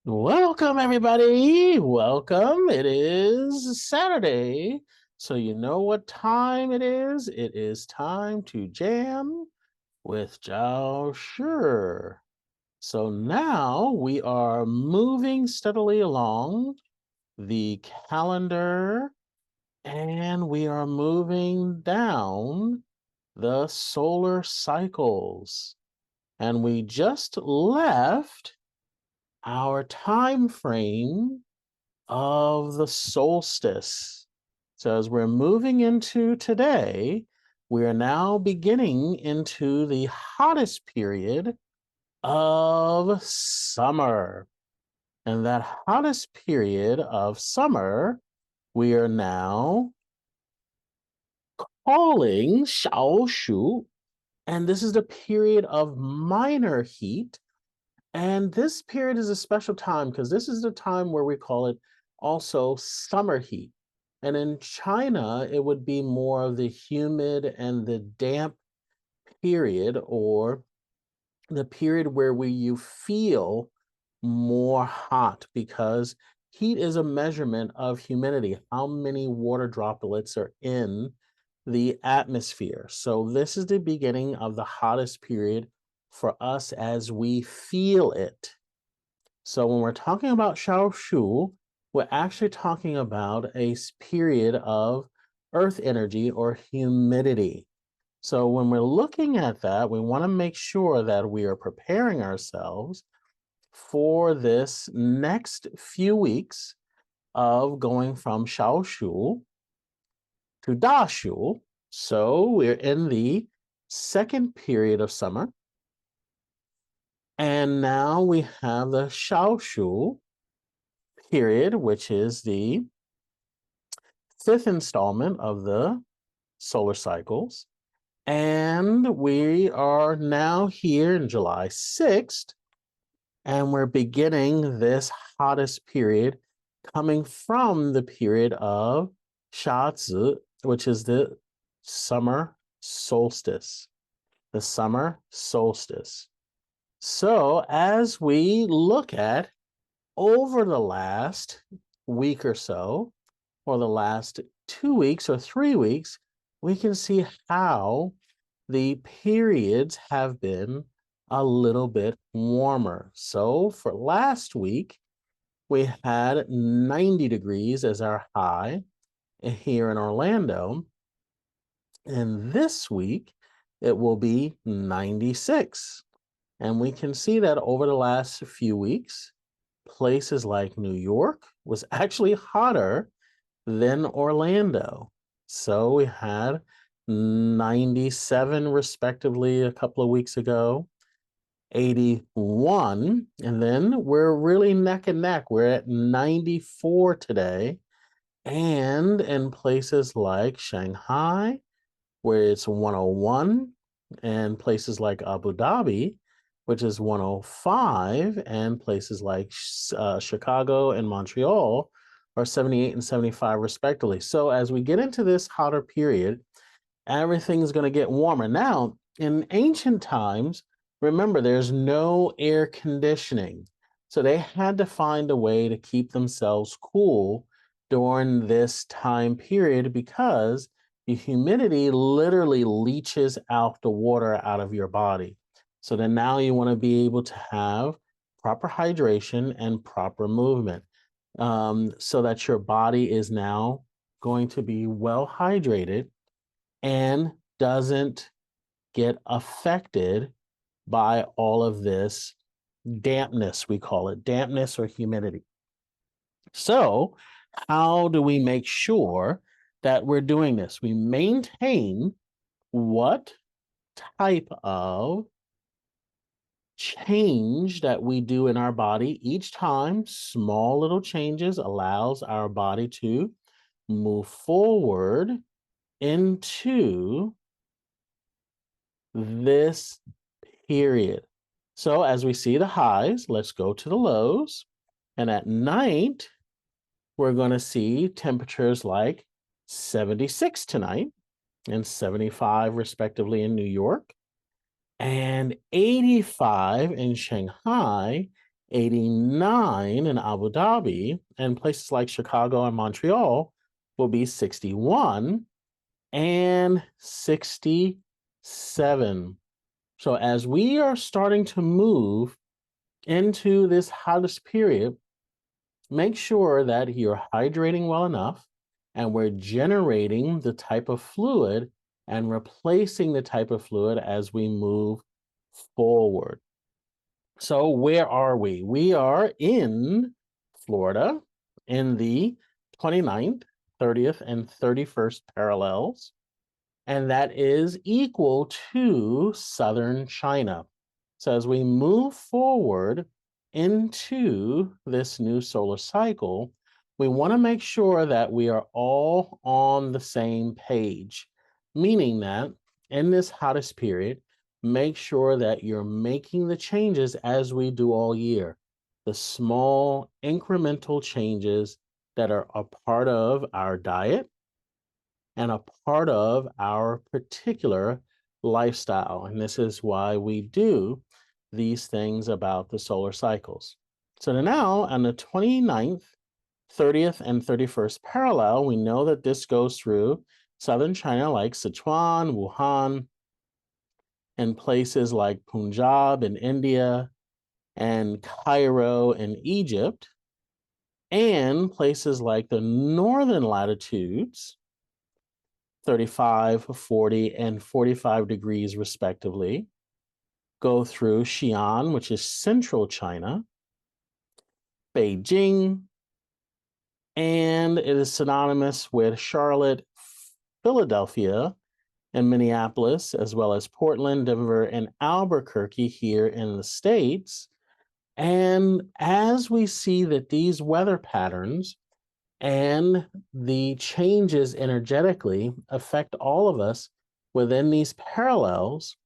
Welcome, everybody. Welcome. It is Saturday. So, you know what time it is? It is time to jam with Jiao Shǔ. So, now we are moving steadily along the calendar and we are moving down the solar cycles. And we just left our time frame of the solstice. So as we're moving into today, we are now beginning into the hottest period of summer. And that hottest period of summer, we are now calling Xiǎo Shǔ. And this is the period of minor heat. And this period is a special time because this is the time where we call it also summer heat. And in China, it would be more of the humid and the damp period, or the period where you feel more hot, because heat is a measurement of humidity, how many water droplets are in the atmosphere. So this is the beginning of the hottest period for us as we feel it. So when we're talking about Xiǎo Shǔ, we're actually talking about a period of earth energy or humidity. So when we're looking at that, we want to make sure that we are preparing ourselves for this next few weeks of going from Xiǎo Shǔ to Dà Shǔ. So we're in the second period of summer. And now we have the Xiǎo Shǔ period, which is the fifth installment of the solar cycles. And we are now here in July 6th, and we're beginning this hottest period coming from the period of Xiǎo, which is the summer solstice. The summer solstice. So as we look at over the last week or so, or the last 2 weeks or 3 weeks, we can see how the periods have been a little bit warmer. So for last week, we had 90 degrees as our high here in Orlando. And this week, it will be 96. And we can see that over the last few weeks, places like New York was actually hotter than Orlando. So we had 97 respectively a couple of weeks ago, 81, and then we're really neck and neck. We're at 94 today. And in places like Shanghai, where it's 101, and places like Abu Dhabi, which is 105, and places like Chicago and Montreal are 78 and 75 respectively. So as we get into this hotter period, everything's going to get warmer. Now, in ancient times, remember, there's no air conditioning. So they had to find a way to keep themselves cool during this time period, because the humidity literally leaches out the water out of your body. So then now you want to be able to have proper hydration and proper movement, so that your body is now going to be well hydrated and doesn't get affected by all of this dampness, we call it dampness or humidity. So how do we make sure that we're doing this? We maintain what type of change that we do in our body each time. Small little changes allows our body to move forward into this period. So as we see the highs, let's go to the lows. And at night, we're going to see temperatures like 76 tonight and 75 respectively in New York, and 85 in Shanghai 89 in Abu Dhabi, and places like Chicago and Montreal will be 61 and 67. So as we are starting to move into this hottest period, make sure that you're hydrating well enough and we're generating the type of fluid and replacing the type of fluid as we move forward. So where are we? We are in Florida in the 29th, 30th, and 31st parallels, and that is equal to southern China. So as we move forward into this new solar cycle, we want to make sure that we are all on the same page, meaning that in this hottest period, make sure that you're making the changes as we do all year, the small incremental changes that are a part of our diet and a part of our particular lifestyle. And this is why we do these things about the solar cycles. So now on the 29th, 30th, and 31st parallel, we know that this goes through southern China like Sichuan, Wuhan, and places like Punjab in India, and Cairo in Egypt, and places like the northern latitudes, 35, 40, and 45 degrees respectively, go through Xi'an, which is central China, Beijing, and it is synonymous with Charlotte, Philadelphia, and Minneapolis, as well as Portland, Denver, and Albuquerque here in the States. And as we see that these weather patterns and the changes energetically affect all of us within these parallels,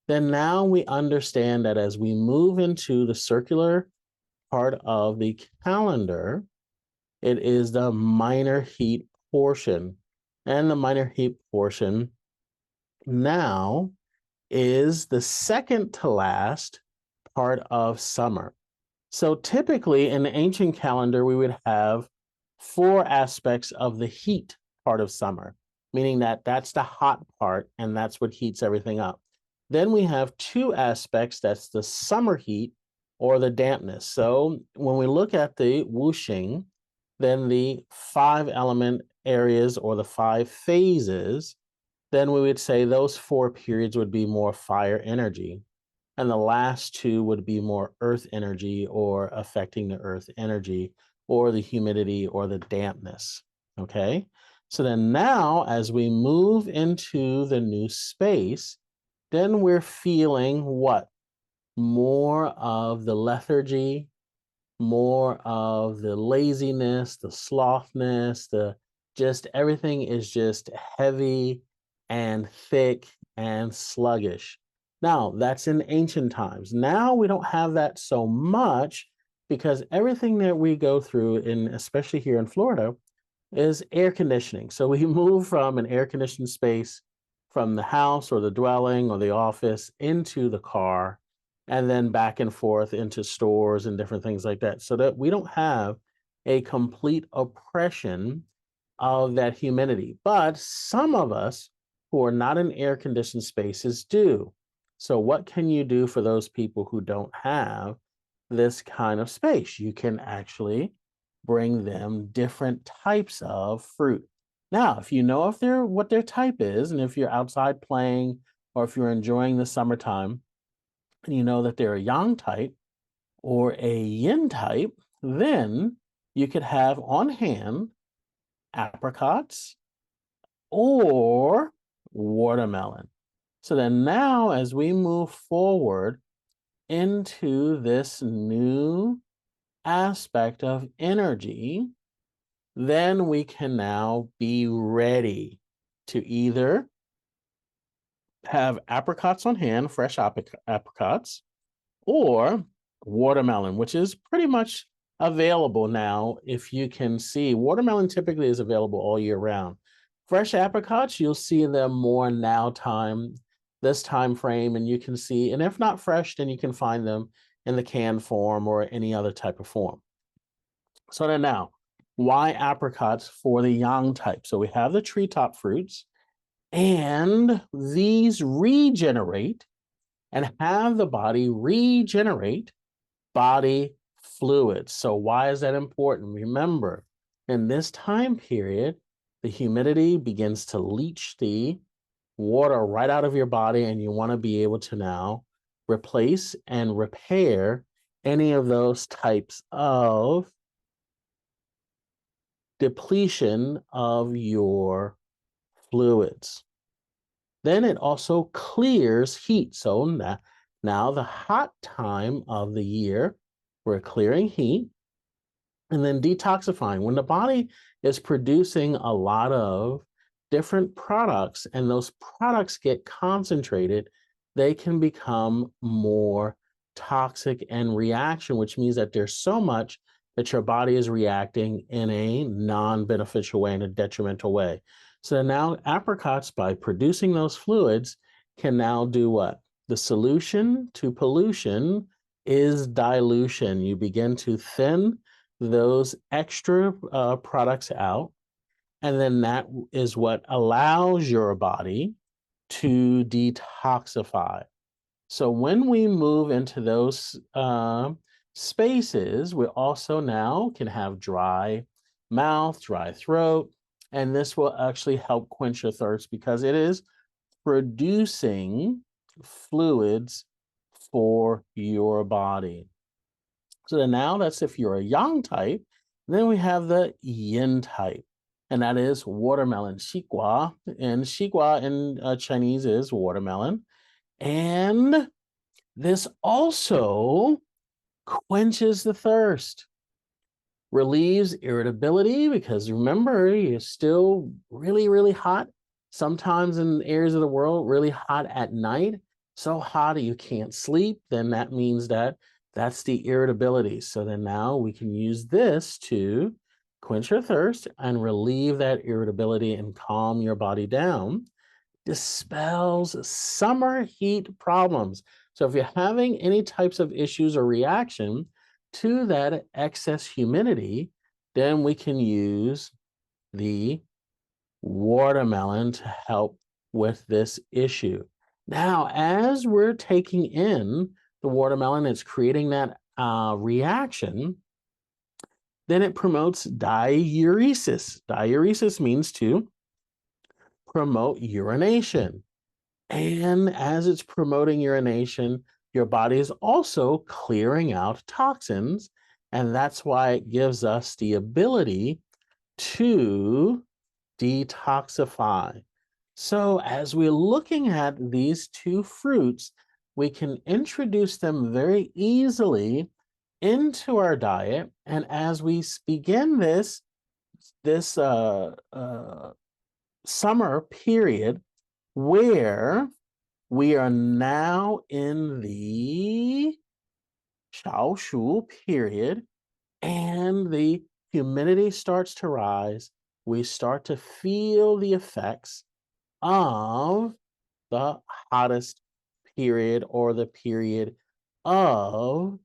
then now we understand that as we move into the circular part of the calendar, it is the minor heat portion. And the minor heat portion now is the second to last part of summer. So typically in the ancient calendar, we would have 4 aspects of the heat part of summer, meaning that that's the hot part and that's what heats everything up. Then we have 2 aspects, that's the summer heat or the dampness. So when we look at the wuxing, then the 5 element areas or the 5 phases, then we would say those 4 periods would be more fire energy. And the last 2 would be more earth energy or affecting the earth energy or the humidity or the dampness. Okay. So then now, as we move into the new space, then we're feeling what? More of the lethargy, more of the laziness, the slothness, the just everything is just heavy and thick and sluggish. Now, that's in ancient times. Now we don't have that so much because everything that we go through, especially here in Florida, is air conditioning. So we move from an air conditioned space from the house or the dwelling or the office into the car and then back and forth into stores and different things like that, so that we don't have a complete oppression of that humidity. But some of us who are not in air conditioned spaces do. So what can you do for those people who don't have this kind of space? You can actually bring them different types of fruit. Now, if you know if they're what their type is, and if you're outside playing or if you're enjoying the summertime and you know that they're a yang type or a yin type, then you could have on hand apricots or watermelon. So then now as we move forward into this new aspect of energy, then we can now be ready to either have apricots on hand, fresh apricots, or watermelon, which is pretty much available now. If you can see, watermelon typically is available all year round. Fresh apricots, you'll see them more now this time frame, and you can see, and if not fresh, then you can find them in the canned form or any other type of form. So then now, why apricots for the yang type? So we have the treetop fruits, and these regenerate and have the body regenerate body fluids. So why is that important? Remember, in this time period, the humidity begins to leach the water right out of your body, and you want to be able to now replace and repair any of those types of depletion of your fluids. Then it also clears heat. So now the hot time of the year, we're clearing heat and then detoxifying. When the body is producing a lot of different products and those products get concentrated, they can become more toxic and reaction, which means that there's so much that your body is reacting in a non-beneficial way, in a detrimental way. So now apricots, by producing those fluids, can now do what? The solution to pollution is dilution. You begin to thin those extra products out, and then that is what allows your body to detoxify. So when we move into those spaces, we also now can have dry mouth, dry throat, and this will actually help quench your thirst because it is producing fluids for your body. So then now that's if you're a yang type. Then we have the yin type, and that is watermelon, xigua. And xigua in Chinese is watermelon. And this also quenches the thirst, relieves irritability, because remember, you're still really, really hot. Sometimes in areas of the world, really hot at night, so hot that you can't sleep. Then that means that that's the irritability. So then now we can use this to quench your thirst and relieve that irritability and calm your body down. Dispels summer heat problems. So if you're having any types of issues or reaction to that excess humidity, then we can use the watermelon to help with this issue. Now, as we're taking in the watermelon, it's creating that reaction, then it promotes diuresis. Diuresis means to promote urination. And as it's promoting urination, your body is also clearing out toxins. And that's why it gives us the ability to detoxify. So as we're looking at these two fruits, we can introduce them very easily into our diet. And as we begin this summer period, where we are now in the Xiǎo Shǔ period, and the humidity starts to rise, we start to feel the effects of the hottest period, or the period of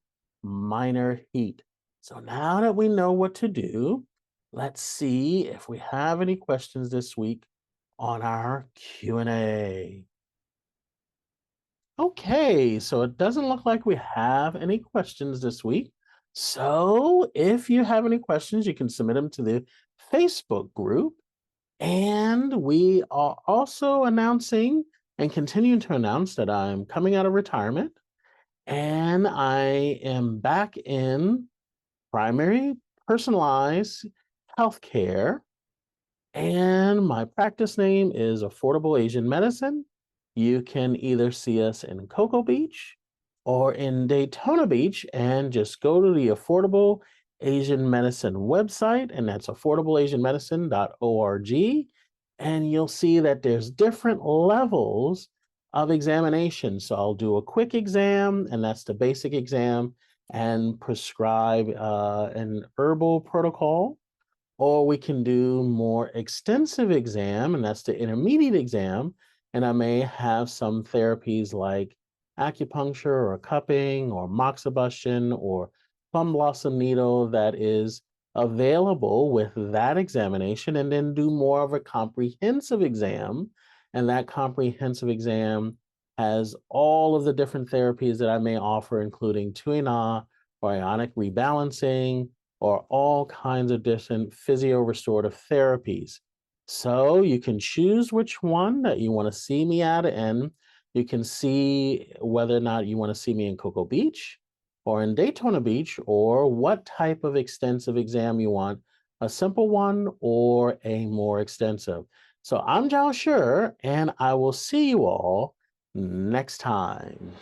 minor heat. So now that we know what to do, let's see if we have any questions this week on our Q&A. Okay, so it doesn't look like we have any questions this week. So if you have any questions, you can submit them to the Facebook group. And we are also announcing and continuing to announce that I'm coming out of retirement and I am back in primary personalized healthcare. And my practice name is Affordable Asian Medicine. You can either see us in Cocoa Beach or in Daytona Beach, and just go to the Affordable Asian Medicine website, and that's affordableasianmedicine.org. And you'll see that there's different levels of examination. So I'll do a quick exam, and that's the basic exam, and prescribe an herbal protocol. Or we can do more extensive exam, and that's the intermediate exam. And I may have some therapies like acupuncture or cupping or moxibustion or plum blossom needle that is available with that examination, and then do more of a comprehensive exam. And that comprehensive exam has all of the different therapies that I may offer, including Tuina or ionic rebalancing or all kinds of different physio restorative therapies. So you can choose which one that you want to see me at, and you can see whether or not you want to see me in Cocoa Beach or in Daytona Beach, or what type of extensive exam you want, a simple one or a more extensive. So I'm Jiao Shǔ, and I will see you all next time.